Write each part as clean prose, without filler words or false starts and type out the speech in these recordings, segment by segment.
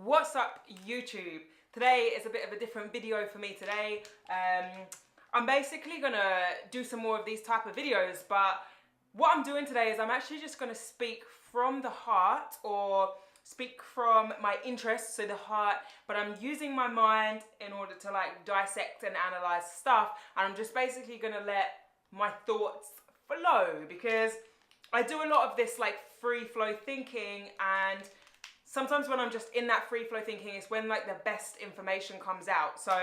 What's up, YouTube? Today is a bit of a different video for me today. I'm basically gonna do some more of these type of videos, but what I'm doing today is I'm actually just gonna speak from the heart, or speak from my interests, so the heart, but I'm using my mind in order to like dissect and analyze stuff, and I'm just basically gonna let my thoughts flow, because I do a lot of this like free flow thinking, and sometimes when I'm just in that free flow thinking is when like the best information comes out. So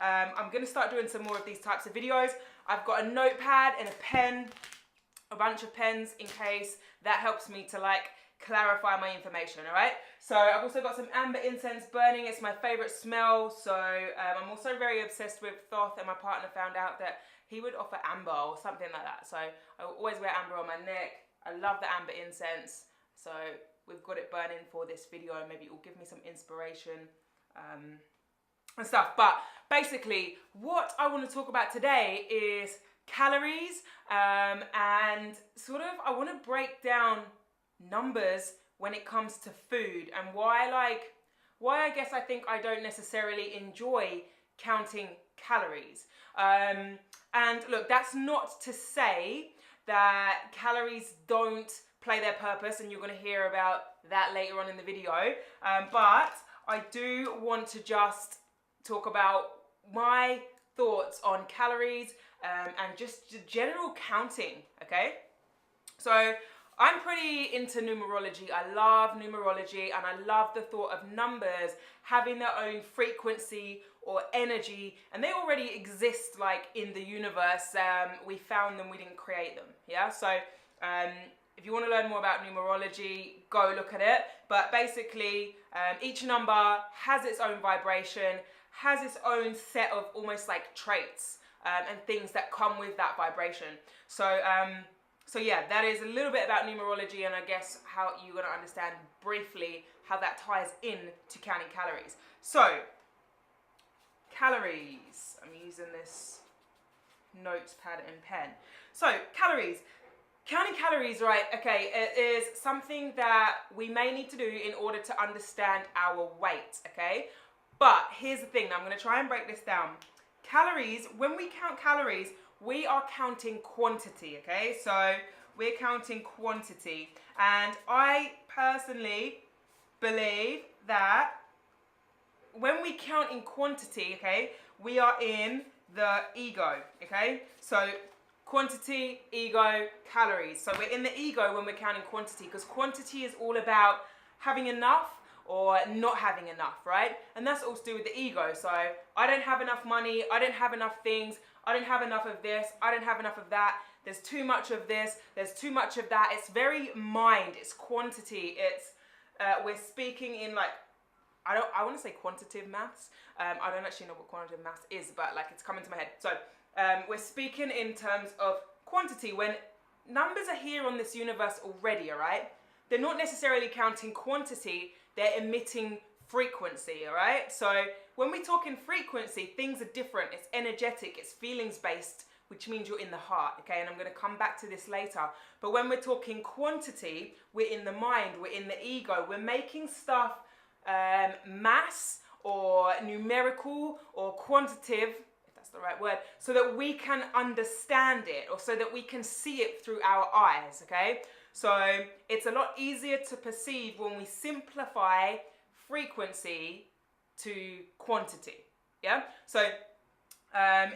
I'm gonna start doing some more of these types of videos. I've got a notepad and a pen, a bunch of pens in case that helps me to like clarify my information, all right? So I've also got some amber incense burning. It's my favorite smell. So I'm also very obsessed with Thoth, and my partner found out that he would offer amber or something like that. So I always wear amber on my neck. I love the amber incense. So we've got it burning for this video, and maybe it will give me some inspiration and stuff. But basically, what I want to talk about today is calories, and sort of I want to break down numbers when it comes to food, and why I guess I think I don't necessarily enjoy counting calories. And look, that's not to say that calories don't play their purpose, and you're going to hear about that later on in the video, but I do want to just talk about my thoughts on calories, and just general counting, okay? So I'm pretty into numerology. I love numerology, and I love the thought of numbers having their own frequency or energy, and they already exist like in the universe. We found them, we didn't create them, yeah? So if you want to learn more about numerology, go look at it. But basically, each number has its own vibration, has its own set of almost like traits and things that come with that vibration. So yeah, that is a little bit about numerology, and I guess how you're going to understand briefly how that ties in to counting calories. So, calories. I'm using this notepad and pen. So, calories. Counting calories, right, okay, it is something that we may need to do in order to understand our weight, okay? But here's the thing, I'm going to try and break this down. Calories, when we count calories, we are counting quantity, okay? So we're counting quantity. And I personally believe that when we count in quantity, okay, we are in the ego, okay? So quantity, ego, calories. So we're in the ego when we're counting quantity, because quantity is all about having enough or not having enough, right? And that's all to do with the ego. So I don't have enough money, I don't have enough things, I don't have enough of this, I don't have enough of that, there's too much of this, there's too much of that. It's very mind, it's quantity, it's, we're speaking in like, I want to say quantitative maths. I don't actually know what quantitative maths is, but like it's coming to my head. So we're speaking in terms of quantity. When numbers are here on this universe already, all right? They're not necessarily counting quantity, they're emitting frequency, all right? So when we talk in frequency, things are different. It's energetic, it's feelings based, which means you're in the heart, okay? And I'm going to come back to this later. But when we're talking quantity, we're in the mind, we're in the ego, we're making stuff mass or numerical or quantitative, if that's the right word, so that we can understand it, or so that we can see it through our eyes, okay? So it's a lot easier to perceive when we simplify frequency to quantity, yeah? So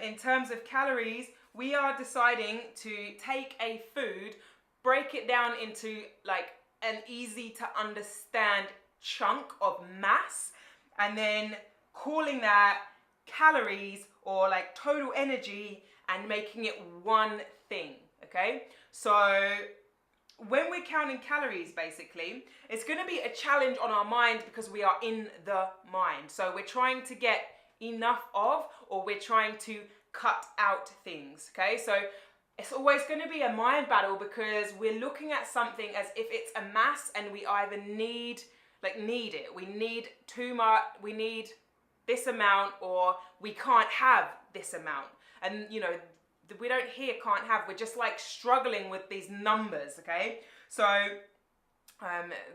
in terms of calories, we are deciding to take a food, break it down into like an easy to understand chunk of mass, and then calling that calories or like total energy, and making it one thing, okay? So when we're counting calories, basically, it's going to be a challenge on our mind, because we are in the mind. So we're trying to get enough of, or we're trying to cut out things, okay? So it's always going to be a mind battle, because we're looking at something as if it's a mass, and we either need it. We need too much, we need this amount, or we can't have this amount. And you know, we don't hear can't have, we're just like struggling with these numbers, okay? So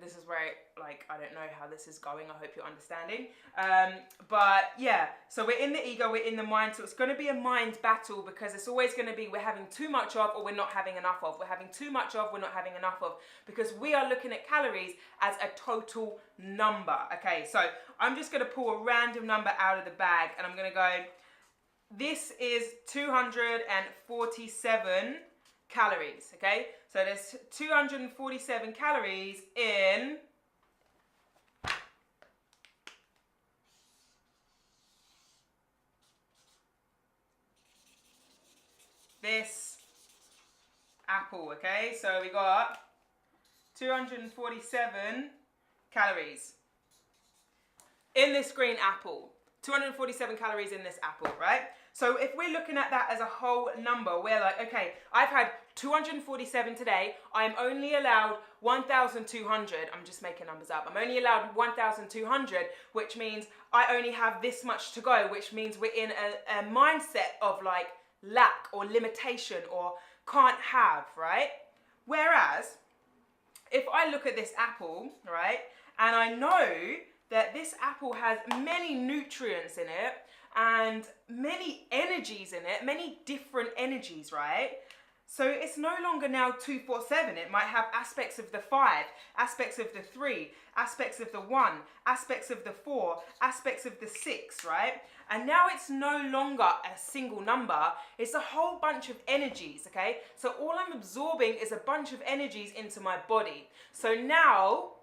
This is where, like, I don't know how this is going. I hope you're understanding. But yeah, so we're in the ego, we're in the mind. So it's going to be a mind battle because it's always going to be we're having too much of or we're not having enough of. We're having too much of, we're not having enough of. Because we are looking at calories as a total number. Okay, so I'm just going to pull a random number out of the bag and I'm going to go, this is 247 calories, okay? So there's 247 calories in this apple, okay? So we got 247 calories in this green apple. 247 calories in this apple, right? So if we're looking at that as a whole number, we're like, okay, I've had 247 today. I'm only allowed 1,200. I'm just making numbers up. I'm only allowed 1,200, which means I only have this much to go, which means we're in a mindset of like lack or limitation or can't have, right? Whereas if I look at this apple, right, and I know that this apple has many nutrients in it and many energies in it, many different energies, right? So it's no longer now 247. It might have aspects of the 5, aspects of the 3, aspects of the 1, aspects of the 4, aspects of the 6, right? And now it's no longer a single number. It's a whole bunch of energies, okay? So all I'm absorbing is a bunch of energies into my body. So now,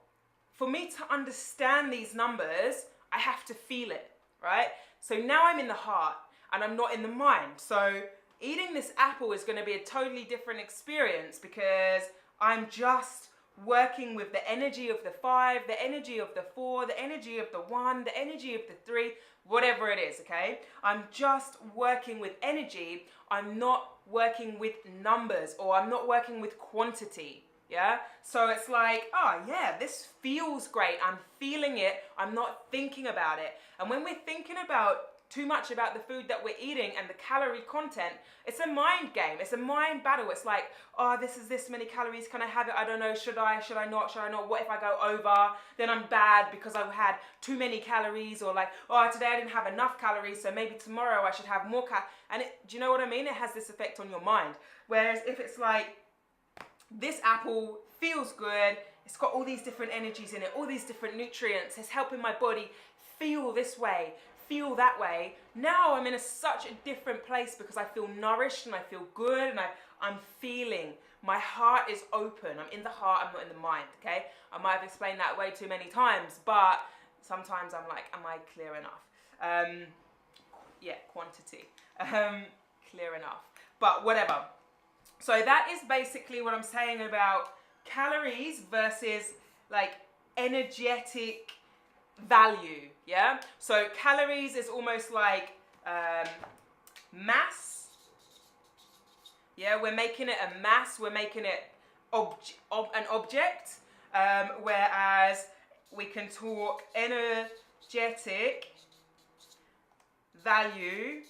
for me to understand these numbers, I have to feel it, right? So now I'm in the heart and I'm not in the mind. So eating this apple is going to be a totally different experience because I'm just working with the energy of the 5, the energy of the 4, the energy of the 1, the energy of the 3, whatever it is, okay? I'm just working with energy. I'm not working with numbers or I'm not working with quantity. Yeah, so it's like, oh yeah, this feels great. I'm feeling it. I'm not thinking about it. And when we're thinking about too much about the food that we're eating and the calorie content, it's a mind game. It's a mind battle. It's like, oh, this is this many calories. Can I have it? I don't know. Should I? Should I not? Should I not? What if I go over? Then I'm bad because I've had too many calories, or like, oh, today I didn't have enough calories, so maybe tomorrow I should have more And do you know what I mean? It has this effect on your mind. Whereas if it's like, this apple feels good, it's got all these different energies in it, all these different nutrients, it's helping my body feel this way, feel that way. Now I'm in such a different place because I feel nourished and I feel good and I'm feeling. My heart is open. I'm in the heart, I'm not in the mind, okay? I might have explained that way too many times, but sometimes I'm like, am I clear enough? Yeah, quantity. Clear enough. But whatever. So that is basically what I'm saying about calories versus like energetic value, yeah? So calories is almost like mass. Yeah, we're making it a mass, we're making it an object, whereas we can talk energetic value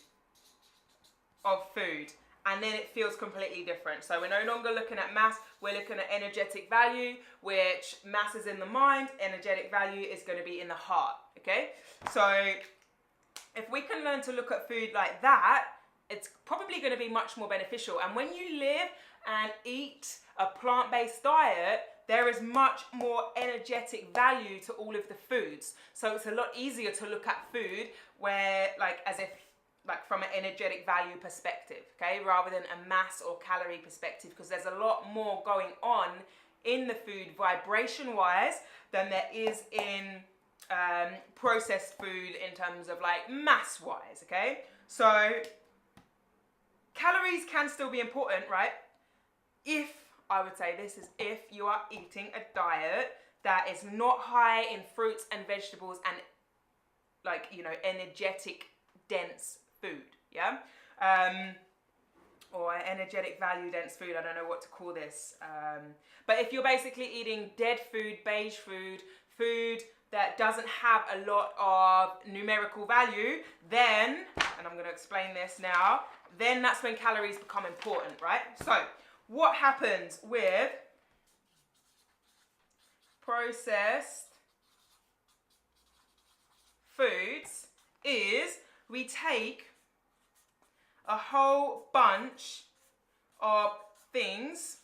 of food. And then it feels completely different. So we're no longer looking at mass, we're looking at energetic value, which mass is in the mind, energetic value is going to be in the heart, okay? So if we can learn to look at food like that, it's probably going to be much more beneficial. And when you live and eat a plant-based diet, there is much more energetic value to all of the foods. So it's a lot easier to look at food where, like, as if, like from an energetic value perspective, okay, rather than a mass or calorie perspective, because there's a lot more going on in the food vibration-wise than there is in processed food in terms of like mass-wise, okay? So calories can still be important, right? If, I would say this is if you are eating a diet that is not high in fruits and vegetables and like, you know, energetic, dense food, yeah? Or energetic value dense food, I don't know what to call this. But if you're basically eating dead food, beige food, food that doesn't have a lot of numerical value, then, and I'm going to explain this now, then that's when calories become important, right? So what happens with processed foods is we take a whole bunch of things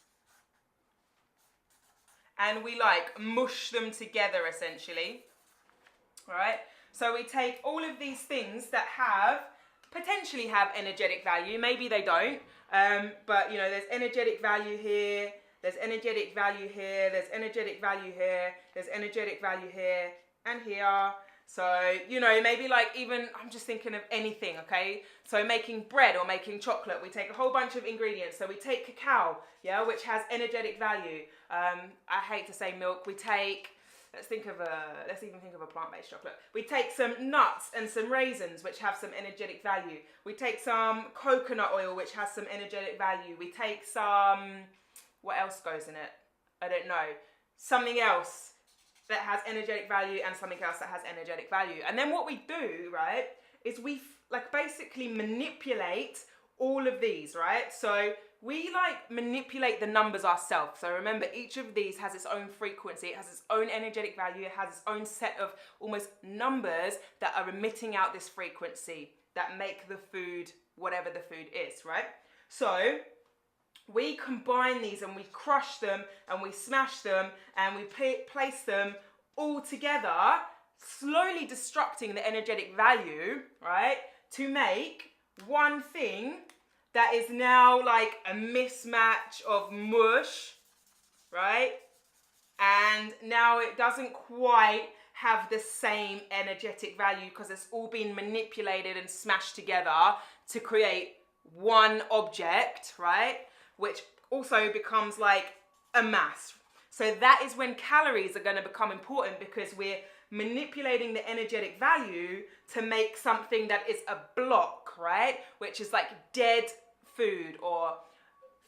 and we like mush them together essentially. All right? So we take all of these things that potentially have energetic value. Maybe they don't. But, you know, there's energetic value here. There's energetic value here. There's energetic value here. There's energetic value here and here. So, you know, maybe like even, I'm just thinking of anything, okay? So making bread or making chocolate, we take a whole bunch of ingredients. So we take cacao, yeah, which has energetic value. I hate to say milk. We take... let's even think of a plant-based chocolate. We take some nuts and some raisins, which have some energetic value. We take some coconut oil, which has some energetic value. We take some, what else goes in it? I don't know. Something else that has energetic value and something else that has energetic value. And then what we do, right, is we like basically manipulate all of these, right? So we like manipulate the numbers ourselves. So remember, each of these has its own frequency. It has its own energetic value. It has its own set of almost numbers that are emitting out this frequency that make the food whatever the food is, right? So we combine these and we crush them and we smash them and we place them all together, slowly destructing the energetic value, right? To make one thing that is now like a mismatch of mush, right? And now it doesn't quite have the same energetic value because it's all been manipulated and smashed together to create one object, right? Which also becomes like a mass. So that is when calories are going to become important, because we're manipulating the energetic value to make something that is a block, right? Which is like dead food, or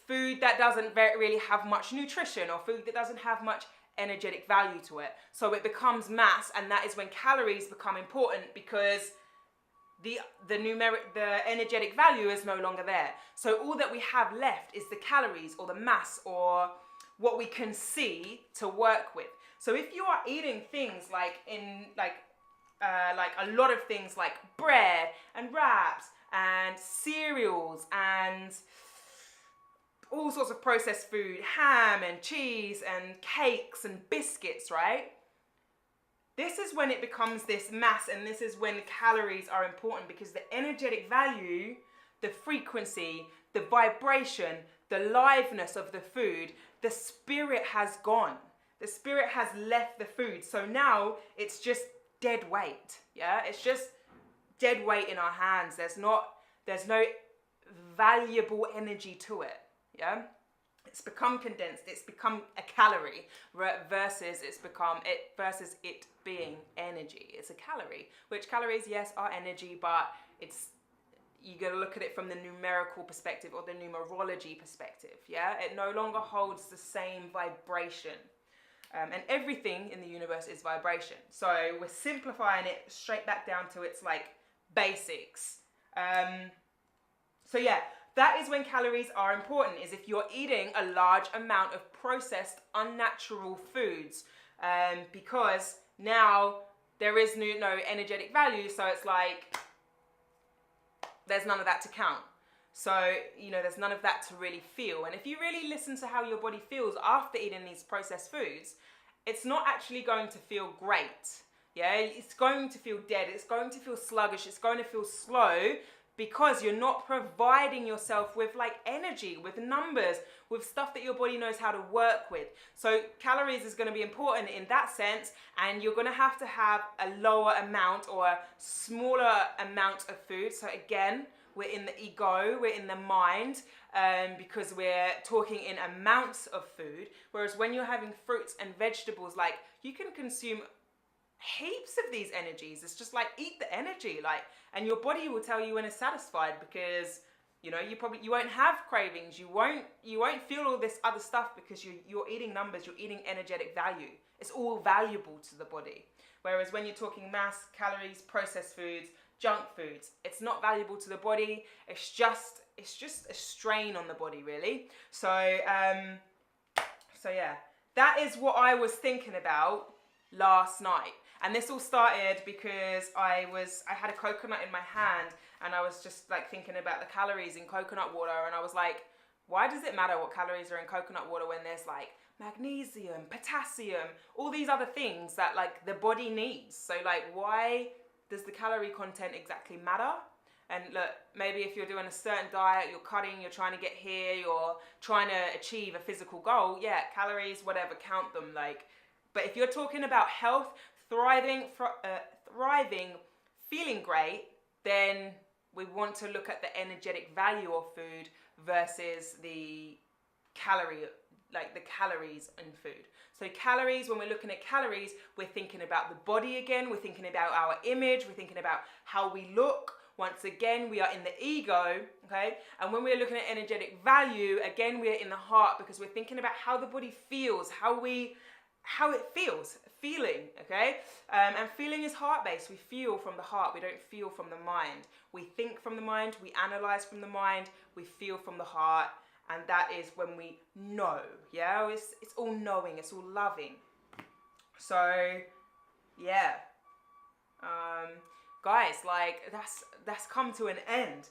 food that doesn't really have much nutrition, or food that doesn't have much energetic value to it. So it becomes mass, and that is when calories become important, because the energetic value is no longer there. So all that we have left is the calories or the mass or what we can see to work with. So if you are eating things like a lot of things like bread and wraps and cereals and all sorts of processed food, ham and cheese and cakes and biscuits, right? This is when it becomes this mass, and this is when calories are important, because the energetic value, the frequency, the vibration, the liveness of the food, the spirit has gone. The spirit has left the food. So now it's just dead weight. Yeah, it's just dead weight in our hands. There's no valuable energy to it. Yeah, it's become condensed. It's become a calorie versus it being energy. It's a calorie, which calories, yes, are energy, but you got to look at it from the numerical perspective or the numerology perspective. Yeah, it no longer holds the same vibration. And everything in the universe is vibration. So we're simplifying it straight back down to its like basics. So yeah, that is when calories are important, is if you're eating a large amount of processed, unnatural foods, because now there is no energetic value. So it's like, there's none of that to count. So, there's none of that to really feel. And if you really listen to how your body feels after eating these processed foods, it's not actually going to feel great. Yeah, it's going to feel dead. It's going to feel sluggish. It's going to feel slow, because you're not providing yourself with like energy, with numbers, with stuff that your body knows how to work with. So calories is going to be important in that sense, and you're going to have a lower amount or a smaller amount of food. So again, we're in the ego, we're in the mind, because we're talking in amounts of food. Whereas when you're having fruits and vegetables, like, you can consume heaps of these energies. It's just like, eat the energy, like, and your body will tell you when it's satisfied, because you won't have cravings. You won't feel all this other stuff, because you're eating numbers, you're eating energetic value. It's all valuable to the body. Whereas when you're talking mass, calories, processed foods, junk foods, it's not valuable to the body. It's just a strain on the body, really. So yeah, that is what I was thinking about last night. And this all started because I had a coconut in my hand, and I was just like thinking about the calories in coconut water, and I was like, why does it matter what calories are in coconut water when there's like magnesium, potassium, all these other things that like the body needs? So like, why does the calorie content exactly matter? And look, maybe if you're doing a certain diet, you're cutting, you're trying to get here, you're trying to achieve a physical goal, yeah, calories, whatever, count them. Like, but if you're talking about health, thriving, feeling great, then we want to look at the energetic value of food versus the calories in food. So calories, when we're looking at calories, we're thinking about the body again, we're thinking about our image, we're thinking about how we look. Once again, we are in the ego, okay? And when we're looking at energetic value, again, we're in the heart, because we're thinking about how the body feels, how it feels, feeling, okay? And feeling is heart-based. We feel from the heart. We don't feel from the mind. We think from the mind. We analyze from the mind. We feel from the heart. And that is when we know, yeah? It's all knowing. It's all loving. So, yeah. Guys, like, that's come to an end.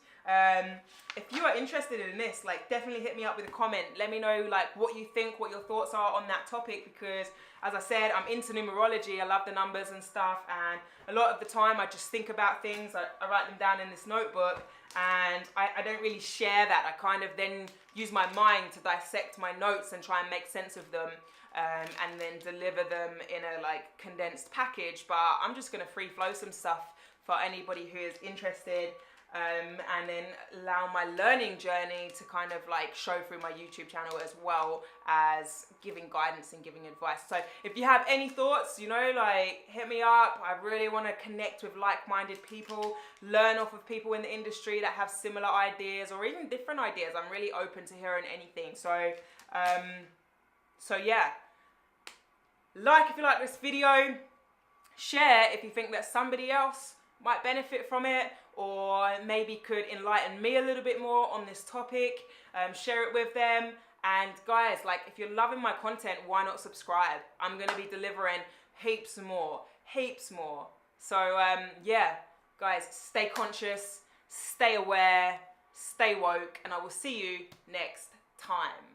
If you are interested in this, like, definitely hit me up with a comment. Let me know, like, what you think, what your thoughts are on that topic, because as I said, I'm into numerology. I love the numbers and stuff, and a lot of the time I just think about things. I write them down in this notebook, and I don't really share that. I kind of then use my mind to dissect my notes and try and make sense of them, and then deliver them in a like condensed package. But I'm just gonna free flow some stuff for anybody who is interested, and then allow my learning journey to kind of like show through my YouTube channel, as well as giving guidance and giving advice. So if you have any thoughts, you know, like, hit me up. I really want to connect with like-minded people, learn off of people in the industry that have similar ideas or even different ideas. I'm really open to hearing anything. So yeah, like if you like this video, share if you think that somebody else might benefit from it, or maybe could enlighten me a little bit more on this topic. Share it with them. And guys, like, if you're loving my content, why not subscribe? I'm going to be delivering heaps more. So yeah, guys, stay conscious, stay aware, stay woke, and I will see you next time.